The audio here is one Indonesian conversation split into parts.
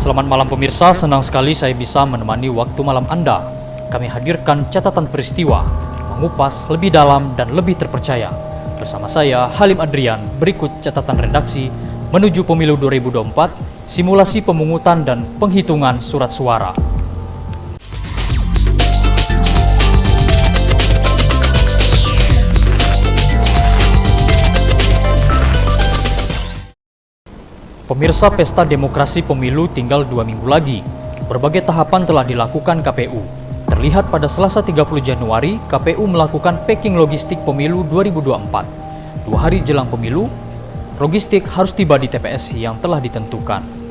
Selamat malam pemirsa, senang sekali saya bisa menemani waktu malam Anda. Kami hadirkan catatan peristiwa, mengupas lebih dalam dan lebih terpercaya. Bersama saya, Halim Adrian, berikut catatan redaksi menuju pemilu 2024, simulasi pemungutan dan penghitungan surat suara. Pemirsa, pesta demokrasi pemilu tinggal 2 minggu lagi. Berbagai tahapan telah dilakukan KPU. Terlihat pada Selasa 30 Januari, KPU melakukan packing logistik pemilu 2024. 2 hari jelang pemilu, logistik harus tiba di TPS yang telah ditentukan.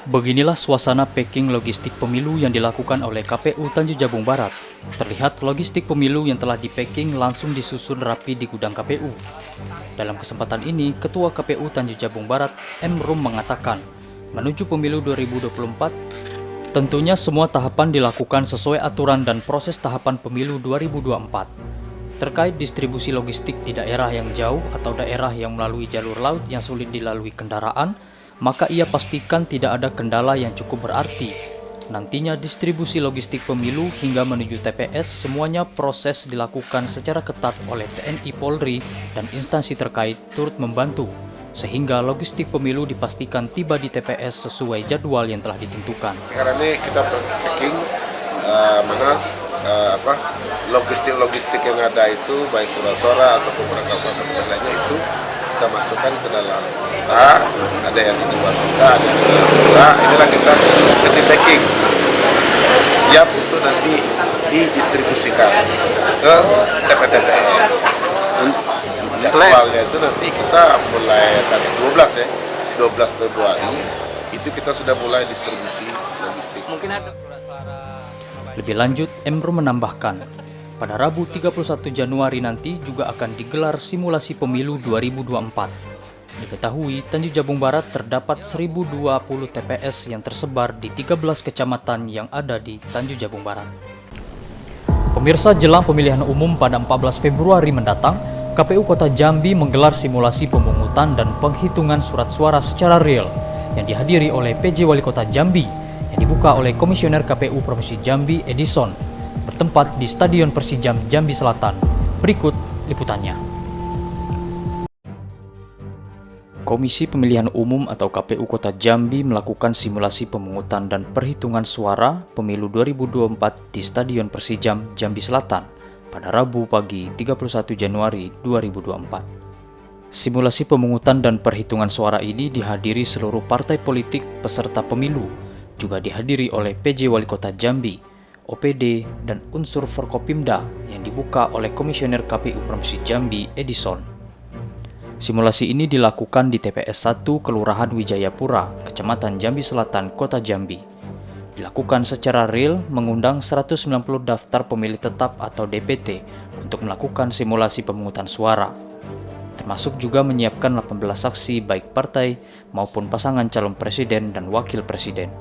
Beginilah suasana packing logistik pemilu yang dilakukan oleh KPU Tanjung Jabung Barat. Terlihat logistik pemilu yang telah di-packing langsung disusun rapi di gudang KPU. Dalam kesempatan ini, Ketua KPU Tanjung Jabung Barat, M. Rum, mengatakan, menuju pemilu 2024, tentunya semua tahapan dilakukan sesuai aturan dan proses tahapan pemilu 2024. Terkait distribusi logistik di daerah yang jauh atau daerah yang melalui jalur laut yang sulit dilalui kendaraan, maka ia pastikan tidak ada kendala yang cukup berarti. Nantinya distribusi logistik pemilu hingga menuju TPS semuanya proses dilakukan secara ketat oleh TNI Polri dan instansi terkait turut membantu, sehingga logistik pemilu dipastikan tiba di TPS sesuai jadwal yang telah ditentukan. Sekarang ini kita packing logistik yang ada itu baik surat-suara ataupun perangkat lainnya itu kita masukkan ke dalam kota, ada yang di luar kota, ada yang di dalam kota. Inilah kita seti packing, siap untuk nanti didistribusikan ke TPS. Jadwalnya itu nanti kita mulai tanggal 12 Februari itu kita sudah mulai distribusi logistik. Mungkin ada. Lebih lanjut, Emro menambahkan, pada Rabu 31 Januari nanti juga akan digelar simulasi pemilu 2024. Diketahui, Tanjung Jabung Barat terdapat 1020 TPS yang tersebar di 13 kecamatan yang ada di Tanjung Jabung Barat. Pemirsa, jelang pemilihan umum pada 14 Februari mendatang, KPU Kota Jambi menggelar simulasi pemungutan dan penghitungan surat suara secara real yang dihadiri oleh PJ Wali Kota Jambi yang dibuka oleh Komisioner KPU Provinsi Jambi Edison, bertempat di Stadion Persijam Jambi Selatan. Berikut liputannya. Komisi Pemilihan Umum atau KPU Kota Jambi melakukan simulasi pemungutan dan perhitungan suara pemilu 2024 di Stadion Persijam Jambi Selatan pada Rabu pagi 31 Januari 2024. Simulasi pemungutan dan perhitungan suara ini dihadiri seluruh partai politik peserta pemilu, juga dihadiri oleh PJ Wali Kota Jambi, OPD, dan unsur Forkopimda yang dibuka oleh Komisioner KPU Provinsi Jambi Edison. Simulasi ini dilakukan di TPS 1 Kelurahan Wijayapura, Kecamatan Jambi Selatan, Kota Jambi. Dilakukan secara real mengundang 190 daftar pemilih tetap atau DPT untuk melakukan simulasi pemungutan suara. Termasuk juga menyiapkan 18 saksi baik partai maupun pasangan calon presiden dan wakil presiden.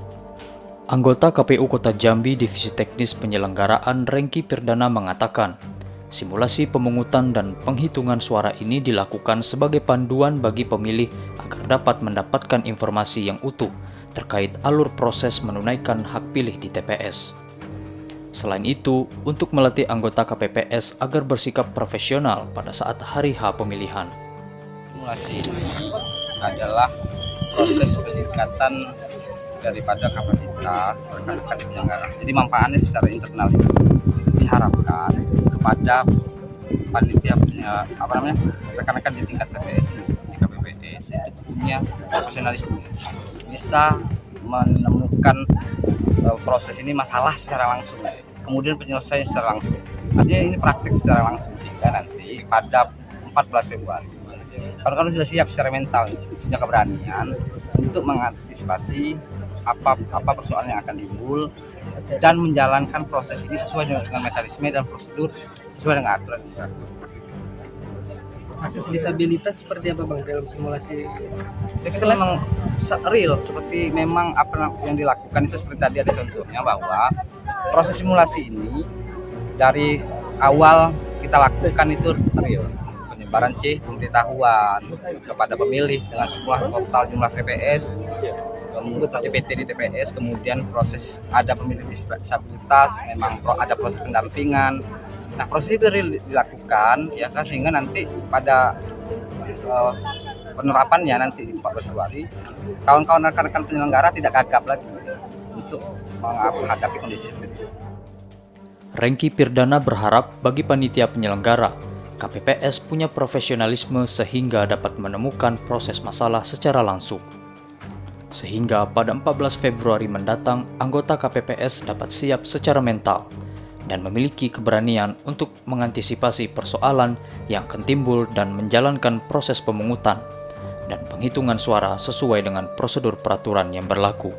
Anggota KPU Kota Jambi Divisi Teknis Penyelenggaraan Rengki Pirdana mengatakan, simulasi pemungutan dan penghitungan suara ini dilakukan sebagai panduan bagi pemilih agar dapat mendapatkan informasi yang utuh terkait alur proses menunaikan hak pilih di TPS. Selain itu, untuk melatih anggota KPPS agar bersikap profesional pada saat hari H pemilihan. Simulasi ini adalah proses peningkatan daripada kapasitas rekan-rekan penyelenggara. Jadi manfaatnya secara internal itu diharapkan kepada panitia rekan-rekan di tingkat TPS ini, di KPPS itu punya profesionalisme, bisa menemukan proses ini masalah secara langsung, kemudian penyelesaian secara langsung. Artinya ini praktik secara langsung sehingga nanti pada 14 Februari kalau sudah siap secara mental, punya keberanian untuk mengantisipasi apa persoalan yang akan timbul dan menjalankan proses ini sesuai dengan mekanisme dan prosedur sesuai dengan aturan. Akses disabilitas seperti apa Bang dalam simulasi? Jadi kita memang real seperti memang apa yang dilakukan itu seperti tadi ada contohnya bahwa proses simulasi ini dari awal kita lakukan itu real. pelebaran pemberitahuan kepada pemilih dengan semua total jumlah TPS, kemudian DPT di TPS, kemudian proses ada pemilih disabilitas, memang ada proses pendampingan. Nah, proses itu dilakukan ya kan, sehingga nanti pada penerapannya nanti di 14 Februari kawan-kawan rekan-rekan penyelenggara tidak gagap lagi untuk menghadapi kondisi seperti itu. Rengki Pirdana berharap bagi panitia penyelenggara, KPPS punya profesionalisme sehingga dapat menemukan proses masalah secara langsung. Sehingga pada 14 Februari mendatang, anggota KPPS dapat siap secara mental dan memiliki keberanian untuk mengantisipasi persoalan yang akan timbul dan menjalankan proses pemungutan dan penghitungan suara sesuai dengan prosedur peraturan yang berlaku.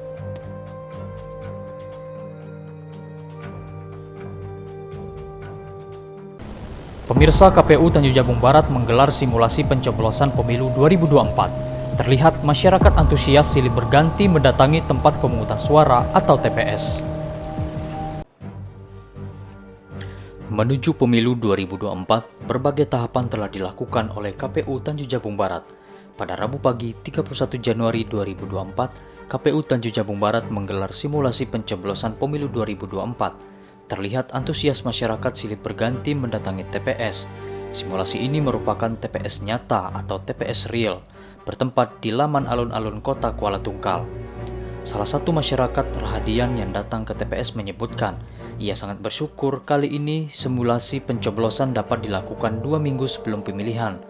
Pemirsa, KPU Tanjung Jabung Barat menggelar simulasi pencoblosan pemilu 2024. Terlihat masyarakat antusias silih berganti mendatangi tempat pemungutan suara atau TPS. Menuju pemilu 2024, berbagai tahapan telah dilakukan oleh KPU Tanjung Jabung Barat. Pada Rabu pagi 31 Januari 2024, KPU Tanjung Jabung Barat menggelar simulasi pencoblosan pemilu 2024. Terlihat antusias masyarakat silih berganti mendatangi TPS. Simulasi ini merupakan TPS nyata atau TPS real, bertempat di Laman Alun-Alun Kota Kuala Tungkal. Salah satu masyarakat Rahadian yang datang ke TPS menyebutkan, ia sangat bersyukur kali ini simulasi pencoblosan dapat dilakukan 2 minggu sebelum pemilihan.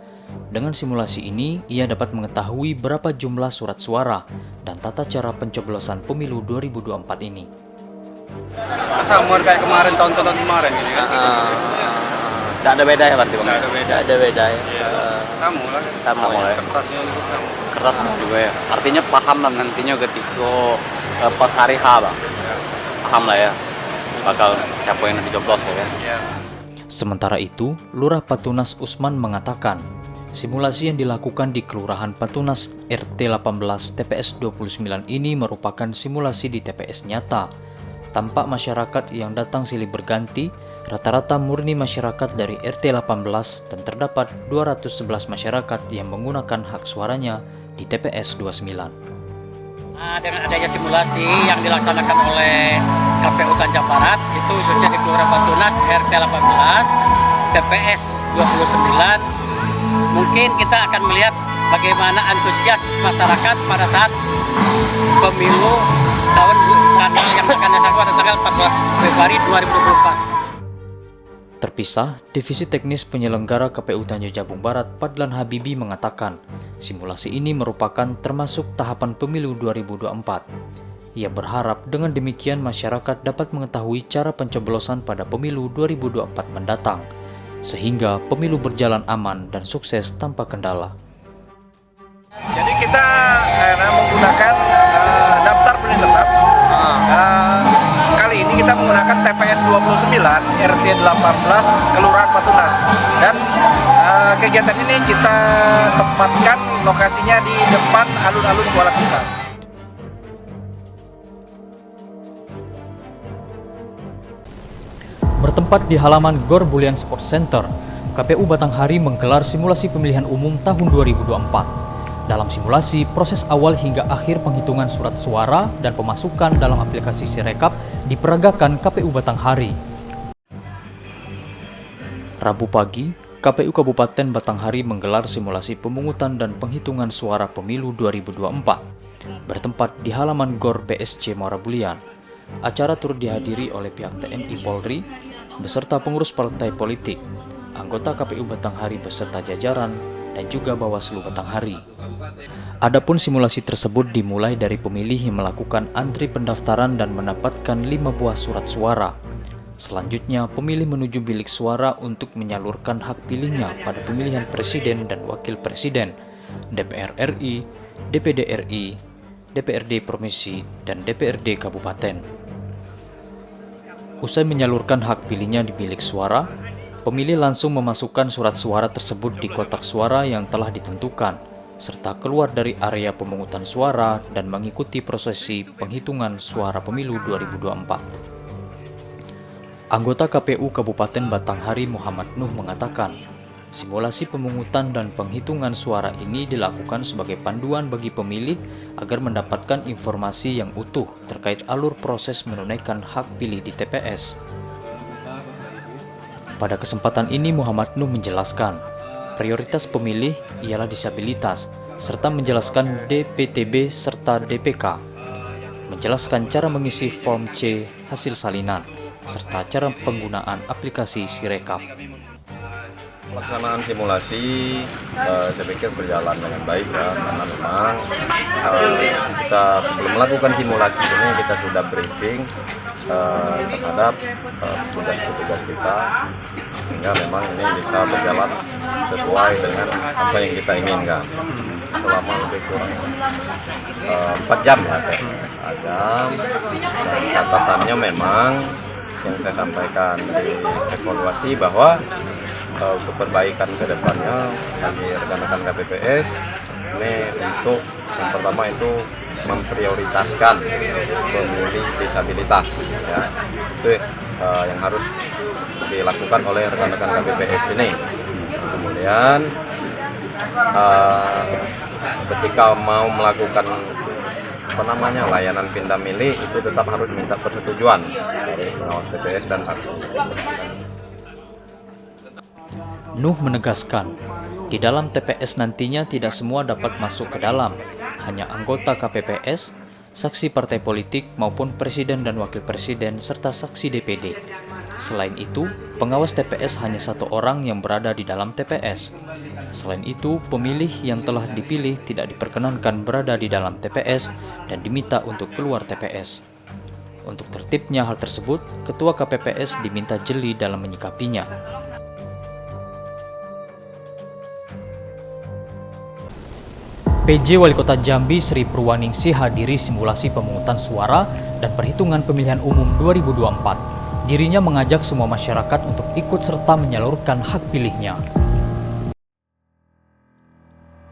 Dengan simulasi ini, ia dapat mengetahui berapa jumlah surat suara dan tata cara pencoblosan pemilu 2024 ini. Sama kayak kemarin, tahun-tahun kemarin ini kan? Tidak ada beda ya berarti Bang? Tidak ada beda ya? Sama lah. Sama lah ya? Kertasnya juga sama. Keras juga ya? Artinya paham lah nantinya ketika pas hari H Bang? Paham lah ya? Bakal siapa yang nanti coblos ya? Sementara itu, Lurah Patunas Usman mengatakan, simulasi yang dilakukan di Kelurahan Patunas RT 18 TPS 29 ini merupakan simulasi di TPS nyata. Tampak masyarakat yang datang silih berganti, rata-rata murni masyarakat dari RT 18 dan terdapat 211 masyarakat yang menggunakan hak suaranya di TPS 29. Dengan adanya simulasi yang dilaksanakan oleh KPU Tanjung Barat, itu khususnya di Kelurahan Patunas RT 18 TPS 29, mungkin kita akan melihat bagaimana antusias masyarakat pada saat pemilu tahun tanggal yang akan dilaksanakan tanggal 14 Februari 2024. Terpisah, Divisi Teknis Penyelenggara KPU Tanjung Jabung Barat Padlan Habibi mengatakan, simulasi ini merupakan termasuk tahapan pemilu 2024. Ia berharap dengan demikian masyarakat dapat mengetahui cara pencoblosan pada pemilu 2024 mendatang, sehingga pemilu berjalan aman dan sukses tanpa kendala. Jadi kita menggunakan daftar pemilih tetap. Kali ini kita menggunakan TPS 29 RT 18 Kelurahan Patunas, dan kegiatan ini kita tempatkan lokasinya di depan alun-alun Kuala Tungkal. Bertempat di halaman Gor Bulian Sports Center, KPU Batanghari menggelar simulasi pemilihan umum tahun 2024. Dalam simulasi, proses awal hingga akhir penghitungan surat suara dan pemasukan dalam aplikasi Sirekap diperagakan KPU Batanghari. Rabu pagi, KPU Kabupaten Batanghari menggelar simulasi pemungutan dan penghitungan suara pemilu 2024 bertempat di halaman Gor BSC Muara Bulian. Acara turut dihadiri oleh pihak TNI Polri beserta pengurus partai politik, anggota KPU Batanghari beserta jajaran, dan juga Bawaslu Batanghari. Adapun simulasi tersebut dimulai dari pemilih yang melakukan antri pendaftaran dan mendapatkan 5 buah surat suara. Selanjutnya, pemilih menuju bilik suara untuk menyalurkan hak pilihnya pada pemilihan presiden dan wakil presiden, DPR RI, DPD RI, DPRD Provinsi, dan DPRD Kabupaten. Usai menyalurkan hak pilihnya di bilik suara, pemilih langsung memasukkan surat suara tersebut di kotak suara yang telah ditentukan, serta keluar dari area pemungutan suara dan mengikuti prosesi penghitungan suara pemilu 2024. Anggota KPU Kabupaten Batanghari Muhammad Nuh mengatakan, Simulasi pemungutan dan penghitungan suara ini dilakukan sebagai panduan bagi pemilih agar mendapatkan informasi yang utuh terkait alur proses menunaikan hak pilih di TPS. Pada kesempatan ini Muhammad Nuh menjelaskan, prioritas pemilih ialah disabilitas, serta menjelaskan DPTB serta DPK, menjelaskan cara mengisi form C hasil salinan, serta cara penggunaan aplikasi Sirekap. Pelaksanaan simulasi saya pikir berjalan dengan baik ya, karena memang kita sebelum melakukan simulasi ini kita sudah briefing terhadap petugas-petugas kita, sehingga memang ini bisa berjalan sesuai dengan apa yang kita inginkan selama lebih kurang 4 jam ya, 4 jam. Dan catatannya memang yang saya sampaikan di evaluasi bahwa untuk perbaikan ke depannya bagi rekan-rekan KPPS ini untuk yang pertama itu memprioritaskan pemilih disabilitas ya, itu yang harus dilakukan oleh rekan-rekan KPPS ini. Kemudian ketika mau melakukan layanan pindah milih itu tetap harus minta persetujuan dari pengawas TPS dan Nuh menegaskan, di dalam TPS nantinya tidak semua dapat masuk ke dalam, hanya anggota KPPS, saksi partai politik maupun presiden dan wakil presiden serta saksi DPD. Selain itu, pengawas TPS hanya 1 orang yang berada di dalam TPS. Selain itu, pemilih yang telah dipilih tidak diperkenankan berada di dalam TPS dan diminta untuk keluar TPS. Untuk tertibnya hal tersebut, Ketua KPPS diminta jeli dalam menyikapinya. PJ Wali Kota Jambi Sri Purwaningsih hadiri simulasi pemungutan suara dan perhitungan pemilihan umum 2024. Dirinya mengajak semua masyarakat untuk ikut serta menyalurkan hak pilihnya.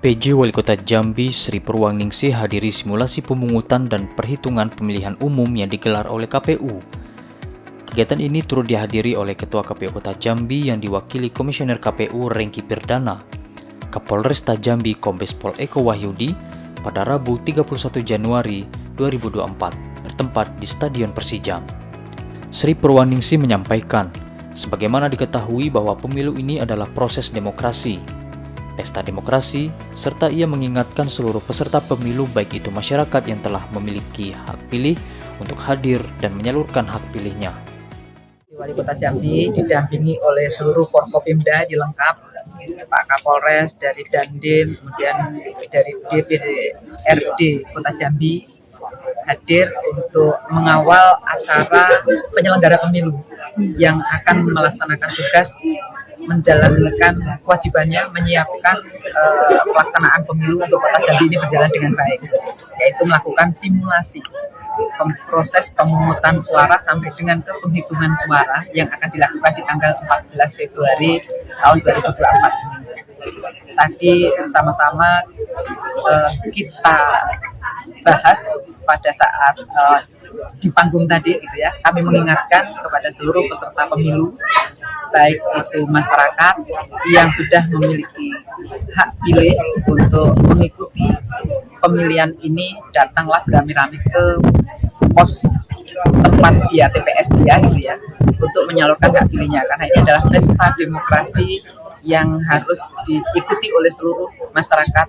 PJ Wali Kota Jambi Sri Purwaningsih hadiri simulasi pemungutan dan perhitungan pemilihan umum yang digelar oleh KPU. Kegiatan ini turut dihadiri oleh Ketua KPU Kota Jambi yang diwakili Komisioner KPU Rengki Pirdana, Kapolresta Jambi Kombes Pol Eko Wahyudi pada Rabu 31 Januari 2024 bertempat di Stadion Persijam. Sri Purwaningsih menyampaikan, sebagaimana diketahui bahwa pemilu ini adalah proses demokrasi, pesta demokrasi, serta ia mengingatkan seluruh peserta pemilu baik itu masyarakat yang telah memiliki hak pilih untuk hadir dan menyalurkan hak pilihnya. Wali Kota Jambi didampingi oleh seluruh Forkopimda dilengkap, Pak Kapolres, dari Dandim, kemudian dari DPRD Kota Jambi hadir untuk mengawal acara penyelenggara pemilu yang akan melaksanakan tugas menjalankan kewajibannya menyiapkan pelaksanaan pemilu untuk Kota Jambi ini berjalan dengan baik, yaitu melakukan simulasi proses pemungutan suara sampai dengan ke penghitungan suara yang akan dilakukan di tanggal 14 Februari tahun 2024. Tadi sama-sama kita bahas pada saat di panggung tadi gitu ya, kami mengingatkan kepada seluruh peserta pemilu, baik itu masyarakat yang sudah memiliki hak pilih untuk mengikuti pemilihan ini, datanglah beramai-ramai ke pos tempat dia, TPS dia gitu ya, untuk menyalurkan hak pilihnya, karena ini adalah pesta demokrasi yang harus diikuti oleh seluruh masyarakat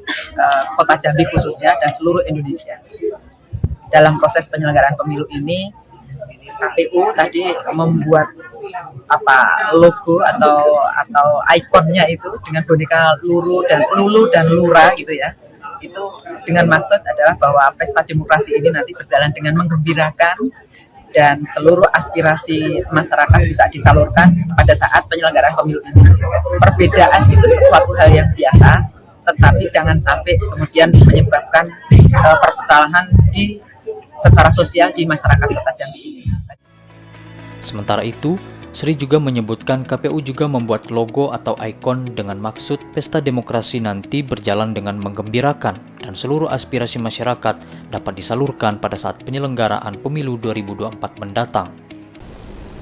Kota Jambi khususnya dan seluruh Indonesia. Dalam proses penyelenggaraan pemilu ini, KPU tadi membuat logo atau ikonnya itu dengan boneka Lulu dan Lura gitu ya. Itu dengan maksud adalah bahwa pesta demokrasi ini nanti berjalan dengan menggembirakan dan seluruh aspirasi masyarakat bisa disalurkan pada saat penyelenggaraan pemilu ini. Perbedaan itu sesuatu hal yang biasa, tetapi jangan sampai kemudian menyebabkan perpecahan secara sosial di masyarakat Kota Jambi ini. Sementara itu, Sri juga menyebutkan KPU juga membuat logo atau ikon dengan maksud pesta demokrasi nanti berjalan dengan menggembirakan dan seluruh aspirasi masyarakat dapat disalurkan pada saat penyelenggaraan pemilu 2024 mendatang.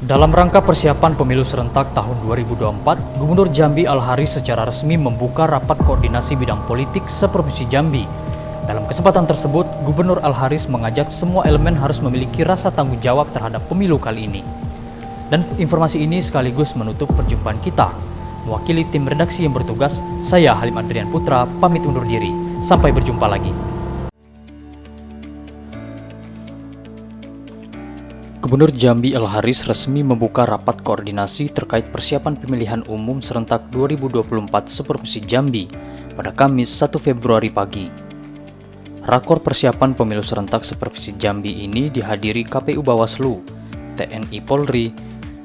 Dalam rangka persiapan pemilu serentak tahun 2024, Gubernur Jambi Al-Haris secara resmi membuka rapat koordinasi bidang politik seprovinsi Jambi. Dalam kesempatan tersebut, Gubernur Al-Haris mengajak semua elemen harus memiliki rasa tanggung jawab terhadap pemilu kali ini. Dan informasi ini sekaligus menutup perjumpaan kita. Mewakili tim redaksi yang bertugas, saya Halim Adrian Putra pamit undur diri. Sampai berjumpa lagi. Gubernur Jambi Al-Haris resmi membuka rapat koordinasi terkait persiapan pemilihan umum serentak 2024 seprovinsi Jambi pada Kamis 1 Februari pagi. Rakor persiapan pemilu serentak seprovinsi Jambi ini dihadiri KPU Bawaslu, TNI Polri,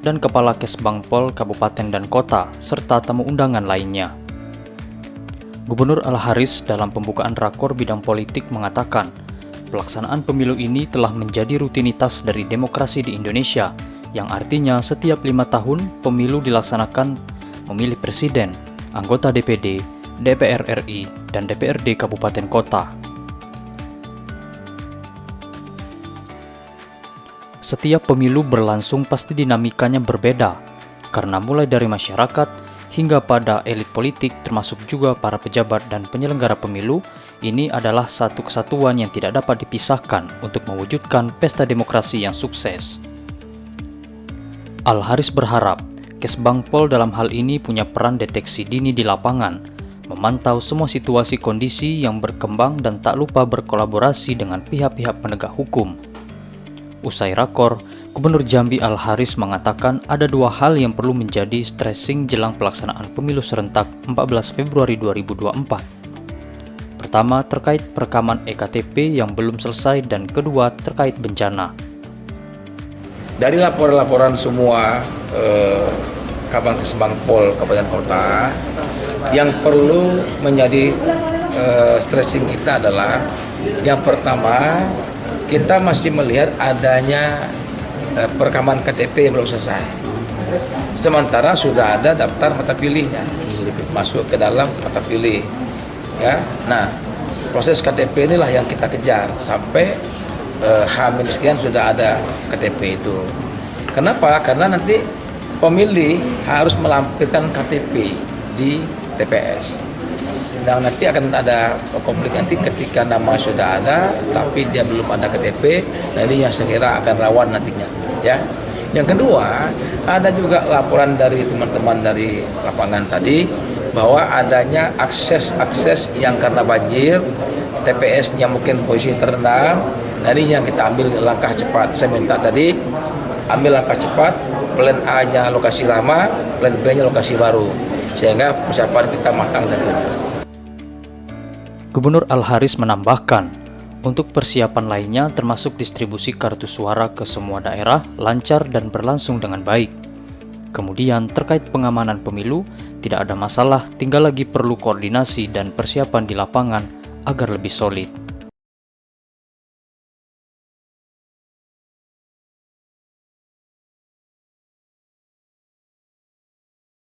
dan Kepala Kesbangpol Kabupaten dan Kota, serta tamu undangan lainnya. Gubernur Al-Haris dalam pembukaan rakor bidang politik mengatakan, pelaksanaan pemilu ini telah menjadi rutinitas dari demokrasi di Indonesia, yang artinya setiap 5 tahun pemilu dilaksanakan memilih presiden, anggota DPD, DPR RI, dan DPRD Kabupaten Kota. Setiap pemilu berlangsung pasti dinamikanya berbeda, karena mulai dari masyarakat hingga pada elit politik termasuk juga para pejabat dan penyelenggara pemilu, ini adalah satu kesatuan yang tidak dapat dipisahkan untuk mewujudkan pesta demokrasi yang sukses. Al-Haris berharap Kesbangpol dalam hal ini punya peran deteksi dini di lapangan, memantau semua situasi kondisi yang berkembang dan tak lupa berkolaborasi dengan pihak-pihak penegak hukum. Usai rakor, Gubernur Jambi Al-Haris mengatakan ada 2 hal yang perlu menjadi stressing jelang pelaksanaan pemilu serentak 14 Februari 2024. Pertama, terkait perekaman EKTP yang belum selesai, dan kedua, terkait bencana. Dari laporan-laporan semua Kabupaten Kesbangpol Kabupaten Kota, yang perlu menjadi stressing kita adalah yang pertama, kita masih melihat adanya perekaman KTP yang belum selesai. Sementara sudah ada daftar mata pilihnya masuk ke dalam mata pilih. Ya, nah proses KTP inilah yang kita kejar sampai H- sekian sudah ada KTP itu. Kenapa? Karena nanti pemilih harus melampirkan KTP di TPS. Dan nanti akan ada konflik nanti ketika nama sudah ada tapi dia belum ada KTP, nah ini yang saya kira akan rawan nantinya, ya. Yang kedua, ada juga laporan dari teman-teman dari lapangan tadi bahwa adanya akses yang karena banjir, TPS-nya mungkin posisi terendam, nah ini yang kita ambil langkah cepat. Saya minta tadi ambil langkah cepat, plan A-nya lokasi lama, plan B-nya lokasi baru, sehingga persiapan kita matang tentunya. Gubernur Al-Haris menambahkan, untuk persiapan lainnya termasuk distribusi kartu suara ke semua daerah lancar dan berlangsung dengan baik. Kemudian terkait pengamanan pemilu, tidak ada masalah, tinggal lagi perlu koordinasi dan persiapan di lapangan agar lebih solid.